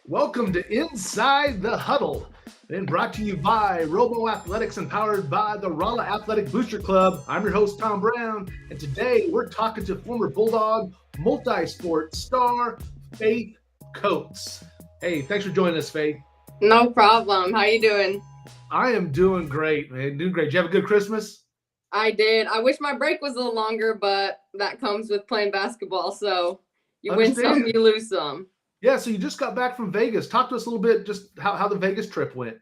Welcome to Inside the Huddle, and brought to you by Robo Athletics and powered by the Rolla Athletic Booster Club. I'm your host, Tom Brown, and today we're talking to former Bulldog multi-sport star, Faith Coates. Hey, thanks for joining us, Faith. No problem. How you doing? I am doing great, man. Doing great. Did you have a good Christmas? I did. I wish my break was a little longer, but that comes with playing basketball. So you win some, you lose some. Yeah, so you just got back from Vegas. Talk to us a little bit just how the Vegas trip went.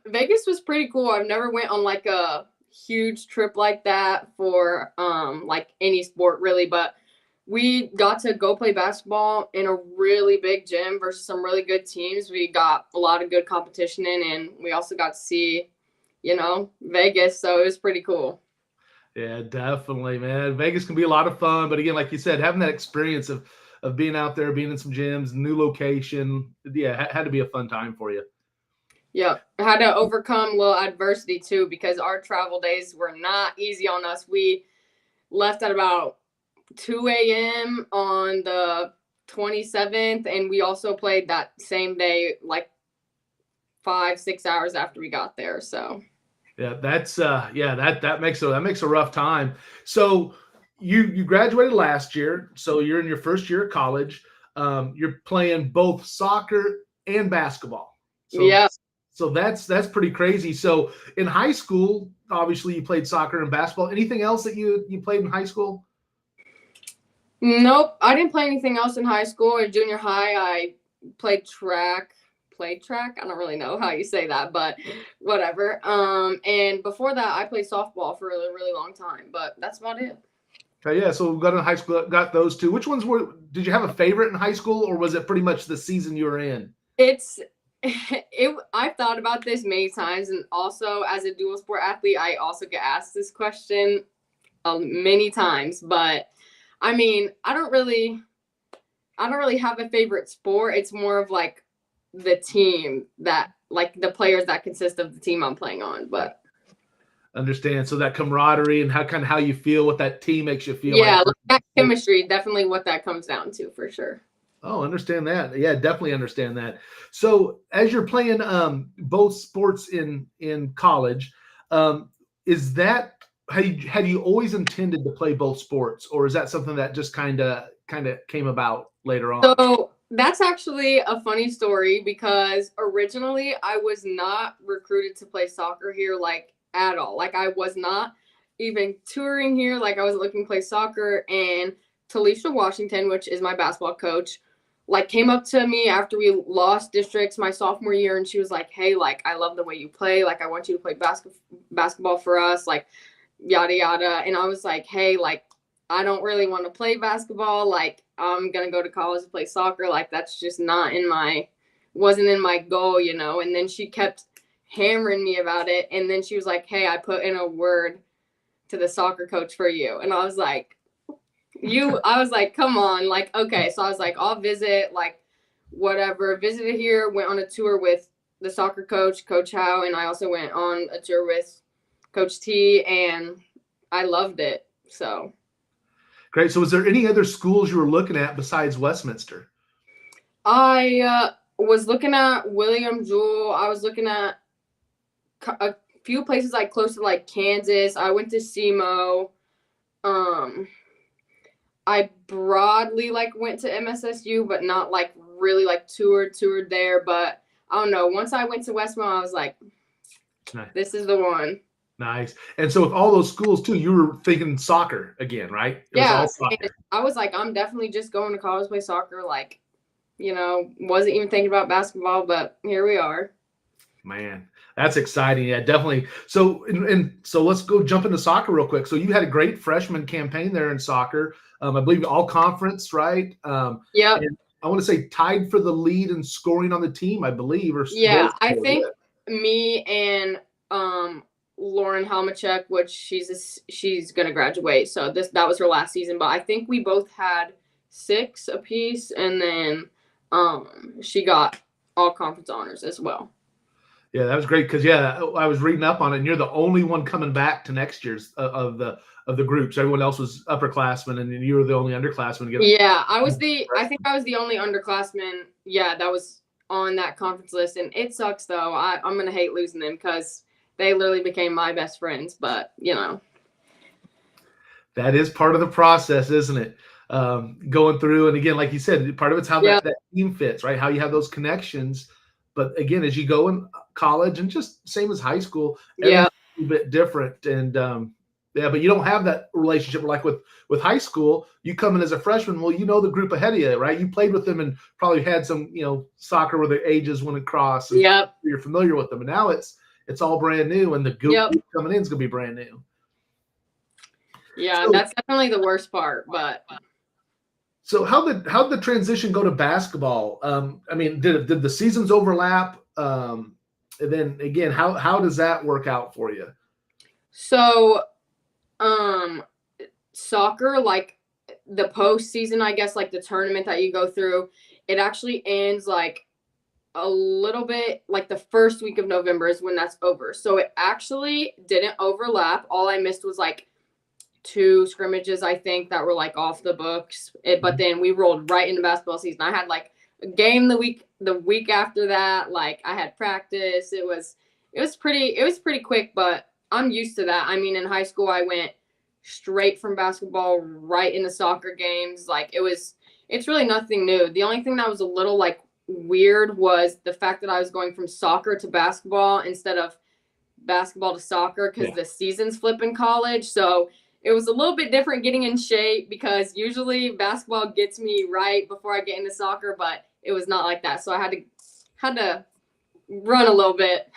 Vegas was pretty cool. I've never went on like a huge trip like that for like any sport really, but we got to go play basketball in a really big gym versus some really good teams. We got a lot of good competition in, and we also got to see, Vegas. So it was pretty cool. Yeah, definitely, man. Vegas can be a lot of fun, but again, like you said, having that experience of being out there, being in some gyms, new location, yeah, had to be a fun time for you. Yeah, I had to overcome a little adversity too because our travel days were not easy on us. We left at about 2 a.m. on the 27th, and we also played that same day, like 5-6 hours after we got there. So yeah, that makes a rough time. So you graduated last year, so you're in your first year of college. You're playing both soccer and basketball. So, yeah. So that's pretty crazy. So in high school, obviously you played soccer and basketball. Anything else that you played in high school? Nope, I didn't play anything else in high school or junior high. I played track. I don't really know how you say that, but whatever. And before that, I played softball for a really, really long time. But that's about it. Okay, yeah. So we got in high school, got those two. Which ones did you have a favorite in high school, or was it pretty much the season you were in? I've thought about this many times, and also as a dual sport athlete, I also get asked this question many times. But I mean, I don't really have a favorite sport. It's more of like the team that, like the players that consist of the team I'm playing on. But understand. So that camaraderie and how you feel, what that team makes you feel. Yeah, like that chemistry, definitely what that comes down to for sure. Oh, understand that. Yeah, definitely understand that. So as you're playing both sports in college, is that had you always intended to play both sports, or is that something that just kind of came about later on? So that's actually a funny story because originally I was not recruited to play soccer here like at all. Like I was not even touring here. Like I was looking to play soccer, and Talisha Washington, which is my basketball coach, like came up to me after we lost districts my sophomore year, and she was like, "Hey, like I love the way you play. Like I want you to play basketball for us. Like yada yada." And I was like, "Hey, like I don't really want to play basketball. Like I'm gonna go to college to play soccer. Like that's just wasn't in my goal, And then she kept hammering me about it, and then she was like, "Hey, I put in a word to the soccer coach for you," and I was like, come on, like, okay. So I was like, I'll visit, like, whatever. Visited here, went on a tour with the soccer coach, Coach Howe, and I also went on a tour with Coach T, and I loved it. So great. So was there any other schools you were looking at besides Westminster? I was looking at William Jewell. I was looking at a few places like close to like Kansas. I went to SEMO. I broadly like went to MSSU, but not like really like toured there. But I don't know. Once I went to Westmo, I was like, nice. This is the one. Nice. And so with all those schools too, you were thinking soccer again, right? Yeah. I was like, I'm definitely just going to college to play soccer. Like, wasn't even thinking about basketball, but here we are. Man, that's exciting. Yeah, definitely. So, so let's go jump into soccer real quick. So you had a great freshman campaign there in soccer. I believe all conference, right? Yeah. I want to say tied for the lead in scoring on the team, I believe. Yeah, I think me and Lauren Halmachek, which she's gonna graduate. So that was her last season, but I think we both had 6 apiece, and then she got all conference honors as well. Yeah, that was great because I was reading up on it, and you're the only one coming back to next year's of the groups. Everyone else was upperclassmen, and you were the only underclassman to get. Yeah, I think I was the only underclassman. Yeah, that was on that conference list, and it sucks though. I'm gonna hate losing them because they literally became my best friends. But that is part of the process, isn't it? Going through, and again, like you said, part of it's how that team fits, right? How you have those connections. But again, as you go in college, and just same as high school, everything's a little bit different. And but you don't have that relationship like with high school. You come in as a freshman, well, you know the group ahead of you, right? You played with them and probably had some, soccer where the ages went across. And you're familiar with them. And now it's all brand new, and the group coming in is going to be brand new. Yeah, so, that's definitely the worst part. But so how'd the transition go to basketball? I mean, did the seasons overlap? And then again, how does that work out for you? So, soccer, like the postseason, I guess, like the tournament that you go through, it actually ends like a little bit like the first week of November is when that's over. So it actually didn't overlap. All I missed was like 2 scrimmages, I think, that were like off the books. But then we rolled right into basketball season. I had like a game the week after that. Like I had practice. It was pretty quick, but I'm used to that. I mean, in high school, I went straight from basketball right into soccer games. Like it's really nothing new. The only thing that was a little like weird was the fact that I was going from soccer to basketball instead of basketball to soccer because the seasons flip in college. So it was a little bit different getting in shape because usually basketball gets me right before I get into soccer, but it was not like that. So I had to run a little bit.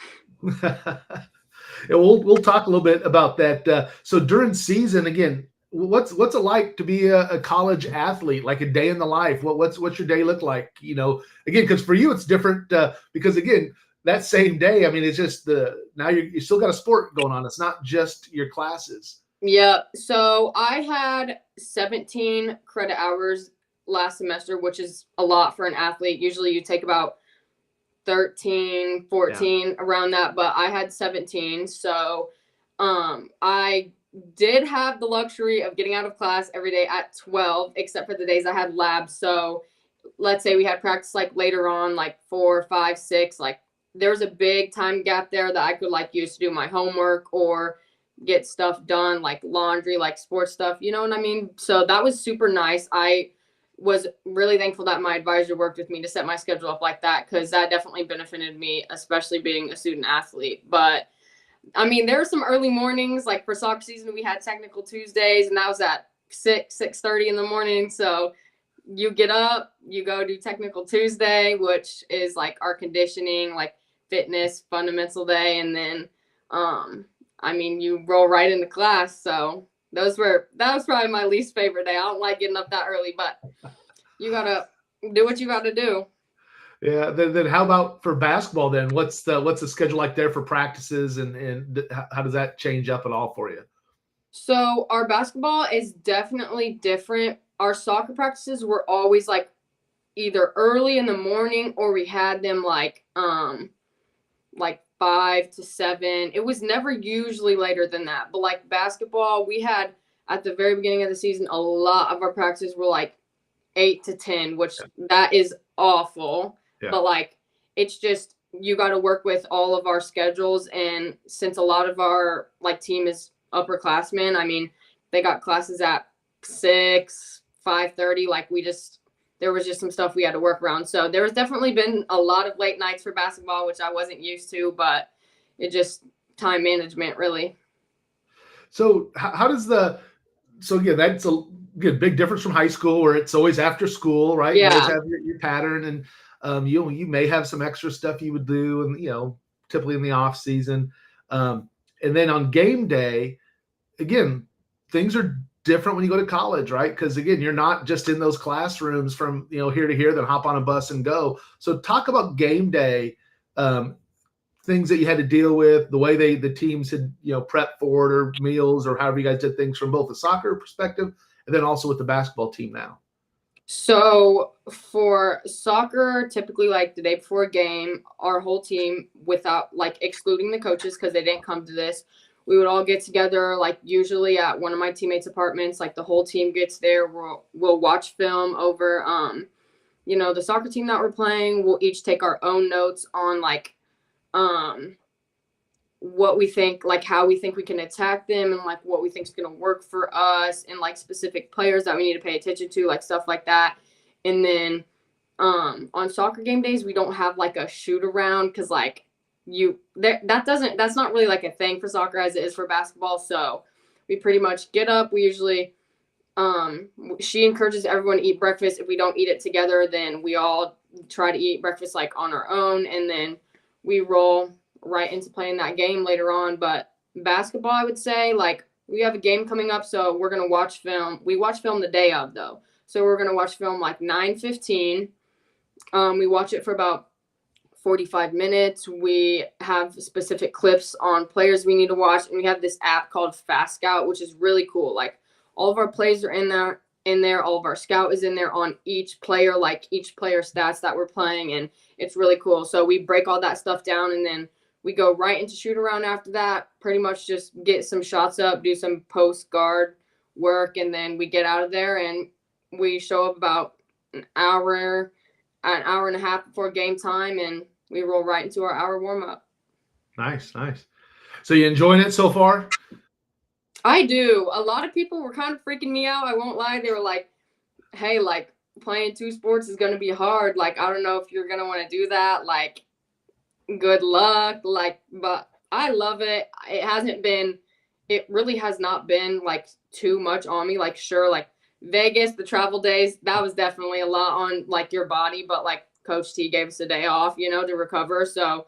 Yeah, we'll talk a little bit about that. So during season, again, what's it like to be a college athlete? Like a day in the life. What's your day look like? Again, because for you it's different because again that same day. I mean, it's just now you still got a sport going on. It's not just your classes. Yeah. So I had 17 credit hours last semester, which is a lot for an athlete. Usually you take about 13, 14 around that, but I had 17. So I did have the luxury of getting out of class every day at 12, except for the days I had labs. So let's say we had practice like later on, like 4, 5, 6, like there was a big time gap there that I could like use to do my homework or get stuff done, like laundry, like sports stuff, you know what I mean? So that was super nice. I was really thankful that my advisor worked with me to set my schedule up like that because that definitely benefited me, especially being a student athlete. But I mean, there were some early mornings, like for soccer season, we had technical Tuesdays, and that was at 6:30 in the morning. So you get up, you go do technical Tuesday, which is like our conditioning, like fitness fundamental day, and then I mean, you roll right into class. So that was probably my least favorite day. I don't like getting up that early, but you gotta do what you gotta do. Yeah. Then how about for basketball then? What's the schedule like there for practices and how does that change up at all for you? So our basketball is definitely different. Our soccer practices were always like either early in the morning or we had them like 5 to 7. It was never usually later than that. But like basketball, we had at the very beginning of the season, a lot of our practices were like 8 to 10, which that is awful. Yeah. But like, it's just, you got to work with all of our schedules. And since a lot of our like team is upperclassmen, I mean, they got classes at 6, 5:30. Like there was just some stuff we had to work around. So there has definitely been a lot of late nights for basketball, which I wasn't used to, but it just time management really. So how does so again, that's a big difference from high school where it's always after school, right? Yeah. You always have your pattern and you may have some extra stuff you would do and, typically in the off season. And then on game day, again, things are different when you go to college, right? Because again, you're not just in those classrooms from here to here, then hop on a bus and go. So talk about game day, things that you had to deal with, the way the teams had prepped for it, or meals, or however you guys did things from both the soccer perspective and then also with the basketball team now. So for soccer, typically like the day before a game, our whole team, without like excluding the coaches because they didn't come to this, we would all get together, like usually at one of my teammates' apartments. Like the whole team gets there. We'll watch film over, the soccer team that we're playing. We'll each take our own notes on like what we think, like how we think we can attack them, and like what we think is going to work for us, and like specific players that we need to pay attention to, like stuff like that. And then on soccer game days, we don't have like a shoot around because like that's not really like a thing for soccer as it is for basketball. So we pretty much get up. We usually she encourages everyone to eat breakfast. If we don't eat it together, then we all try to eat breakfast like on our own, and then we roll right into playing that game later on. But basketball, I would say, like we have a game coming up, so we're gonna watch film. We watch film the day of though, so we're gonna watch film like 9:15. We watch it for about 45 minutes. We have specific clips on players we need to watch, and we have this app called Fast Scout, which is really cool. Like all of our plays are in there, all of our scout is in there on each player, like each player stats that we're playing, and it's really cool. So we break all that stuff down, and then we go right into shoot around after that. Pretty much just get some shots up, do some post guard work, and then we get out of there, and we show up about an hour and a half before game time, and we roll right into our hour warm up. Nice. So you enjoying it so far? I do. A lot of people were kind of freaking me out. I won't lie. They were like, hey, like playing two sports is going to be hard. Like, I don't know if you're going to want to do that. Like, good luck. Like, but I love it. It really has not been like too much on me. Like, sure, like Vegas, the travel days, that was definitely a lot on like your body, but like Coach T gave us a day off, to recover. So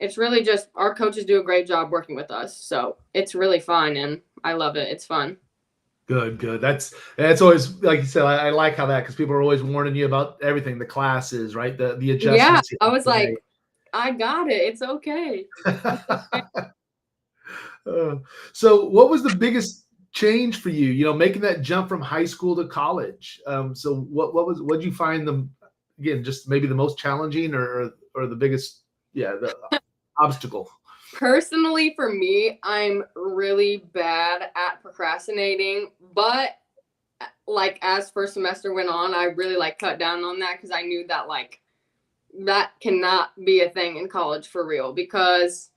it's really just our coaches do a great job working with us. So it's really fun, and I love it. It's fun. Good. That's always, like you said, I like how that, because people are always warning you about everything, the classes, right? The adjustments. Yeah, I was like, I got it. It's okay. So what was the biggest change for you, making that jump from high school to college? So what did you find again, just maybe the most challenging or the biggest, the obstacle? Personally, for me, I'm really bad at procrastinating, but like as first semester went on, I really like cut down on that because I knew that like that cannot be a thing in college for real, because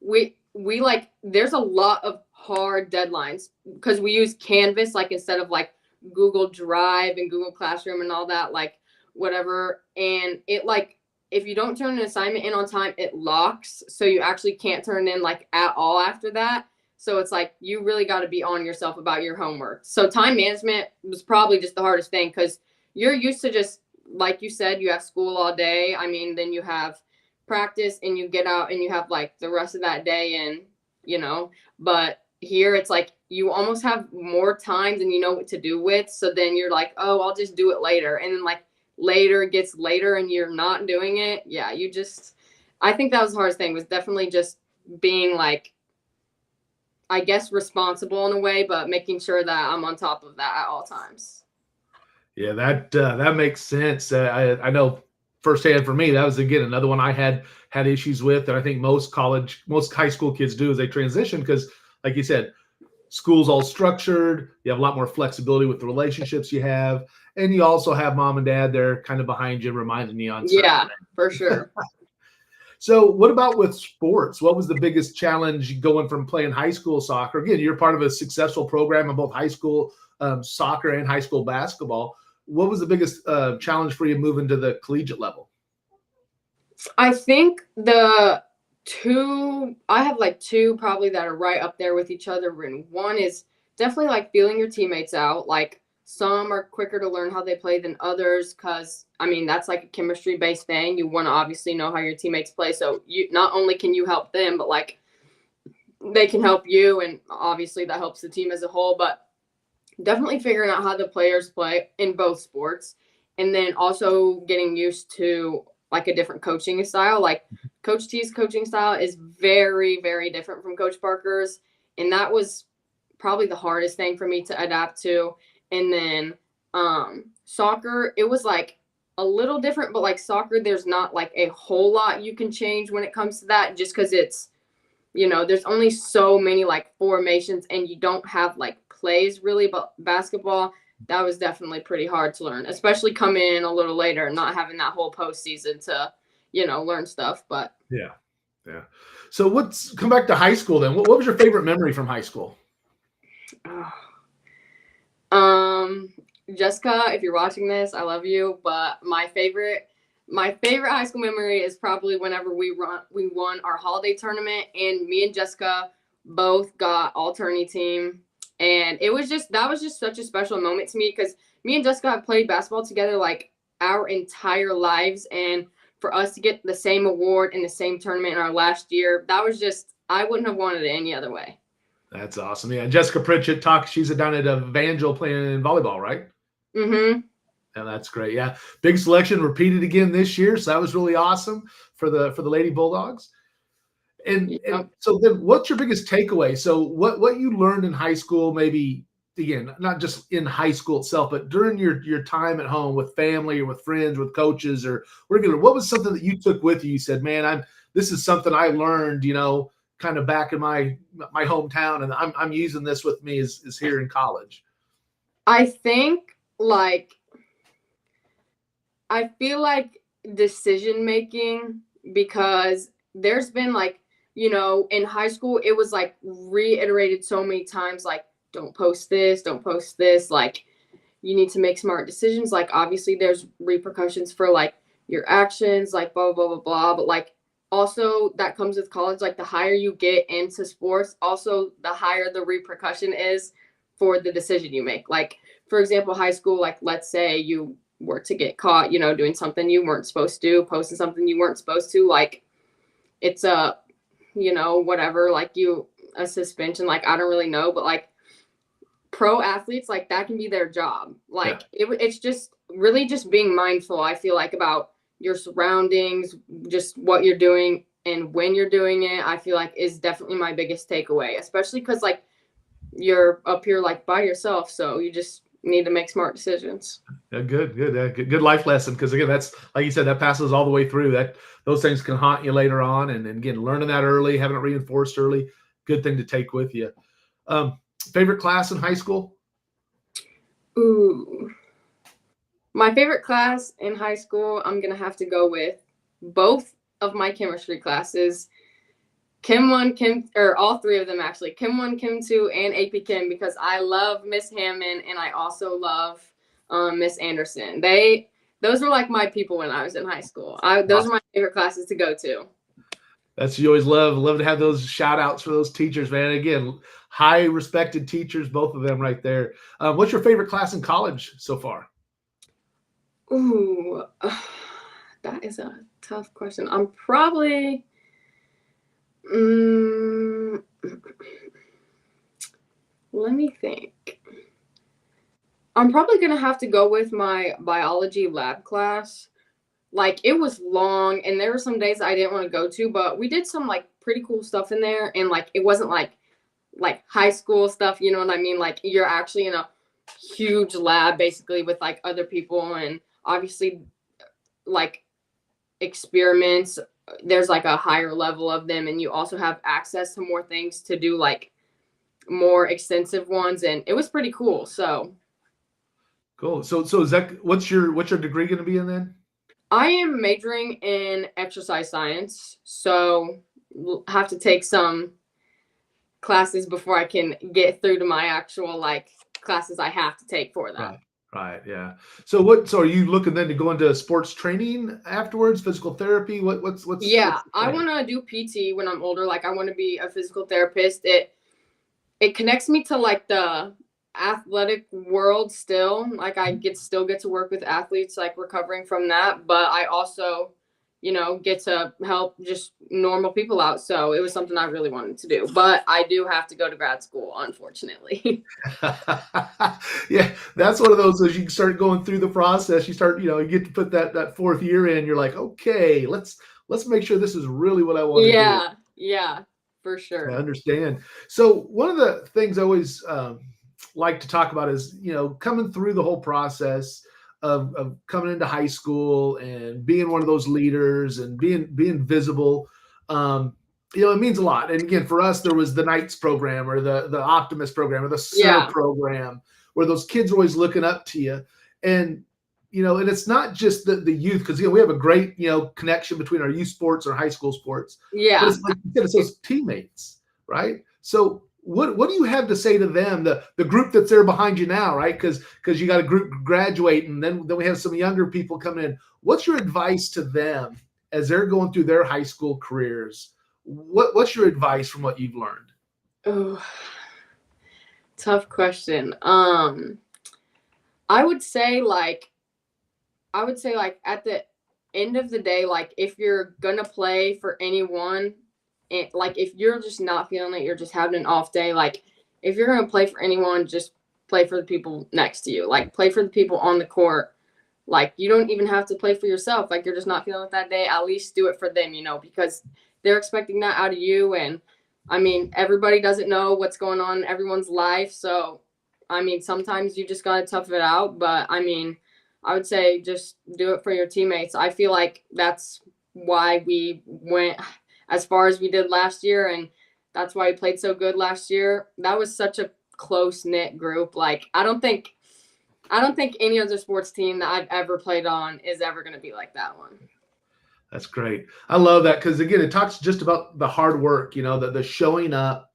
we like there's a lot of hard deadlines because we use Canvas like instead of like Google Drive and Google Classroom and all that, like whatever, and it like if you don't turn an assignment in on time, it locks. So you actually can't turn it in like at all after that. So it's like, you really got to be on yourself about your homework. So time management was probably just the hardest thing because you're used to just, like you said, you have school all day. I mean, then you have practice and you get out and you have like the rest of that day and, but here it's like you almost have more time than you know what to do with. So then you're like, oh, I'll just do it later. And then like, later gets later and you're not doing it. Yeah, I think that was the hardest thing, was definitely just being like, I guess, responsible in a way, but making sure that I'm on top of that at all times. Yeah, that makes sense. I know firsthand for me, that was again another one I had issues with, and I think most high school kids do, as they transition, because like you said, school's all structured. You have a lot more flexibility with the relationships you have. And you also have mom and dad there kind of behind you, reminding you on. Yeah, for sure. So what about with sports? What was the biggest challenge going from playing high school soccer? Again, you're part of a successful program in both high school soccer and high school basketball. What was the biggest challenge for you moving to the collegiate level? I think I have like two probably that are right up there with each other. And one is definitely like feeling your teammates out. Like some are quicker to learn how they play than others because, I mean, that's like a chemistry-based thing. You want to obviously know how your teammates play. So you not only can you help them, but like they can help you. And obviously that helps the team as a whole. But definitely figuring out how the players play in both sports. And then also getting used to like a different coaching style. Like Coach T's coaching style is very, very different from Coach Parker's. And that was probably the hardest thing for me to adapt to. And then soccer, it was like a little different, but like soccer, there's not like a whole lot you can change when it comes to that, just because it's, there's only so many like formations and you don't have like plays really, but basketball, that was definitely pretty hard to learn, especially coming in a little later and not having that whole postseason to, learn stuff. But Yeah. Yeah. So come back to high school then. What was your favorite memory from high school? Jessica, if you're watching this, I love you. But my favorite high school memory is probably whenever we won our holiday tournament, and me and Jessica both got all tourney team, and that was just such a special moment to me because me and Jessica have played basketball together like our entire lives, and for us to get the same award in the same tournament in our last year, that was just, I wouldn't have wanted it any other way. That's awesome. Yeah, Jessica Pritchett she's down at Evangel playing volleyball, right? Mm-hmm. And that's great. Yeah, big selection repeated again this year, so that was really awesome for the Lady Bulldogs. And so then, what's your biggest takeaway? So what you learned in high school, maybe again, not just in high school itself, but during your time at home with family or with friends, with coaches or regular, what was something that you took with you? You said, man, this is something I learned, kind of back in my hometown, and I'm using this with me is here in college. I think I feel like decision making, because there's been in high school, it was like reiterated so many times, like, don't post this, like, you need to make smart decisions. Like, obviously there's repercussions for like your actions, like blah, blah, blah, blah. But like, also that comes with college, like the higher you get into sports, also the higher the repercussion is for the decision you make. Like, for example, high school, like, let's say you were to get caught, doing something you weren't supposed to, posting something you weren't supposed to, like, it's whatever, like a suspension, like, I don't really know, but like pro athletes, like, that can be their job. Like, it's just really just being mindful, I feel like, about your surroundings, just what you're doing and when you're doing it, I feel like is definitely my biggest takeaway, especially because like you're up here like by yourself, so you just need to make smart decisions. Yeah, good life lesson, because again, that's like you said, that passes all the way through. That those things can haunt you later on, and again, learning that early, having it reinforced early, good thing to take with you. Favorite class in high school? Ooh, my favorite class in high school, I'm gonna have to go with both of my chemistry classes. Chem 1, all three of them actually. Chem 1, Chem 2, and AP Chem, because I love Miss Hammond and I also love Miss Anderson. Those were like my people when I was in high school. Those are my favorite classes to go to. You always love to have those shout outs for those teachers, man. Again, high respected teachers, both of them right there. What's your favorite class in college so far? Ooh, that is a tough question. I'm probably let me think. I'm probably going to have to go with my biology lab class. Like, it was long and there were some days I didn't want to go to, but we did some like pretty cool stuff in there, and like it wasn't like high school stuff, you know what I mean? Like, you're actually in a huge lab basically with like other people, and obviously like experiments, there's like a higher level of them, and you also have access to more things to do, like more extensive ones, and it was pretty cool. So cool. So is that what's your degree going to be in then? I am majoring in exercise science, so we'll have to take some classes before I can get through to my actual like classes I have to take for that. Right. Yeah. So are you looking then to go into sports training afterwards, physical therapy? What's I want to do PT when I'm older. Like, I want to be a physical therapist. It connects me to like the athletic world still. Like, I still get to work with athletes, like recovering from that, but I also, get to help just normal people out. So it was something I really wanted to do, but I do have to go to grad school, unfortunately. Yeah, that's one of those, as you start going through the process, you start, you get to put that fourth year in, you're like, okay, let's make sure this is really what I want to do. Yeah, for sure. I understand. So one of the things I always like to talk about is, coming through the whole process of coming into high school and being one of those leaders and being visible. it means a lot. And again, for us, there was the Knights program or the Optimist program or the SIR program where those kids are always looking up to you. And, and it's not just the youth, because, we have a great, connection between our youth sports or high school sports. Yeah. But it's like it's those teammates, right? So what do you have to say to them, the group that's there behind you now, right? Because you got a group graduating, and then we have some younger people coming in. What's your advice to them as they're going through their high school careers? What's your advice from what you've learned? Oh, tough question. I would say like at the end of the day, like if you're gonna play for anyone, and like if you're just not feeling it, you're just having an off day, like if you're gonna play for anyone, just play for the people next to you. Like play for the people on the court. Like you don't even have to play for yourself. Like you're just not feeling it that day, at least do it for them, because they're expecting that out of you. And I mean, everybody doesn't know what's going on in everyone's life. So, I mean, sometimes you just got to tough it out. But I mean, I would say just do it for your teammates. I feel like that's why we went as far as we did last year. And that's why we played so good last year. That was such a close knit group. Like, I don't think any other sports team that I've ever played on is ever going to be like that one. That's great. I love that because, again, it talks just about the hard work, the showing up.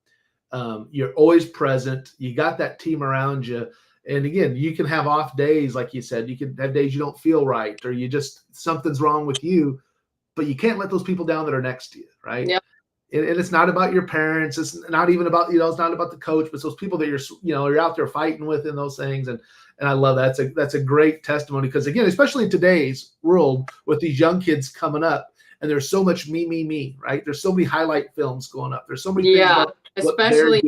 You're always present. You got that team around you. And, again, you can have off days, like you said. You can have days you don't feel right or something's wrong with you, but you can't let those people down that are next to you, right? Yep. And it's not about your parents. It's not even about, it's not about the coach, but it's those people that you're out there fighting with in those things. And I love that. That's a great testimony because, again, especially in today's world with these young kids coming up, and there's so much me, right? There's so many highlight films going up. There's so many things about especially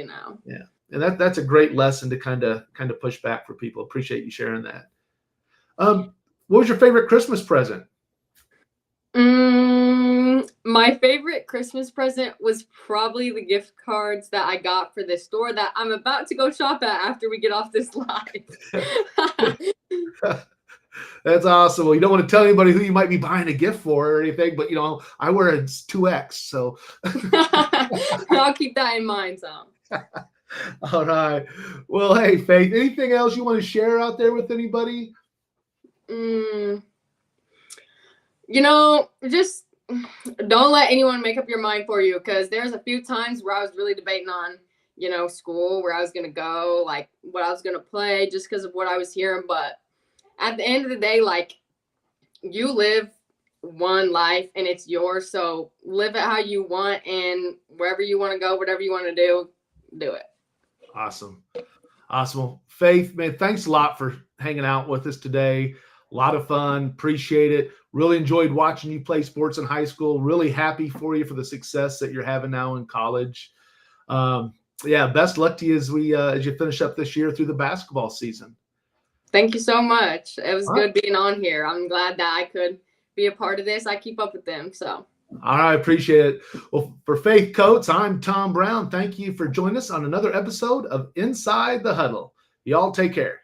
now. Yeah, and that's a great lesson to kind of push back for people. Appreciate you sharing that. What was your favorite Christmas present? My favorite Christmas present was probably the gift cards that I got for this store that I'm about to go shop at after we get off this live. That's awesome. Well, you don't want to tell anybody who you might be buying a gift for or anything, but I wear a 2X, so I'll keep that in mind, Tom. All right. Well, hey, Faith, anything else you want to share out there with anybody? Just don't let anyone make up your mind for you, because there's a few times where I was really debating on, school, where I was going to go, like what I was going to play just because of what I was hearing. But at the end of the day, like you live one life and it's yours. So live it how you want, and wherever you want to go, whatever you want to do it. Awesome. Faith, man, thanks a lot for hanging out with us today. A lot of fun. Appreciate it. Really enjoyed watching you play sports in high school. Really happy for you for the success that you're having now in college. Best luck to you as you finish up this year through the basketball season. Thank you so much. It was good being on here. I'm glad that I could be a part of this. I keep up with them, so. All right, appreciate it. Well, for Faith Coates, I'm Tom Brown. Thank you for joining us on another episode of Inside the Huddle. Y'all take care.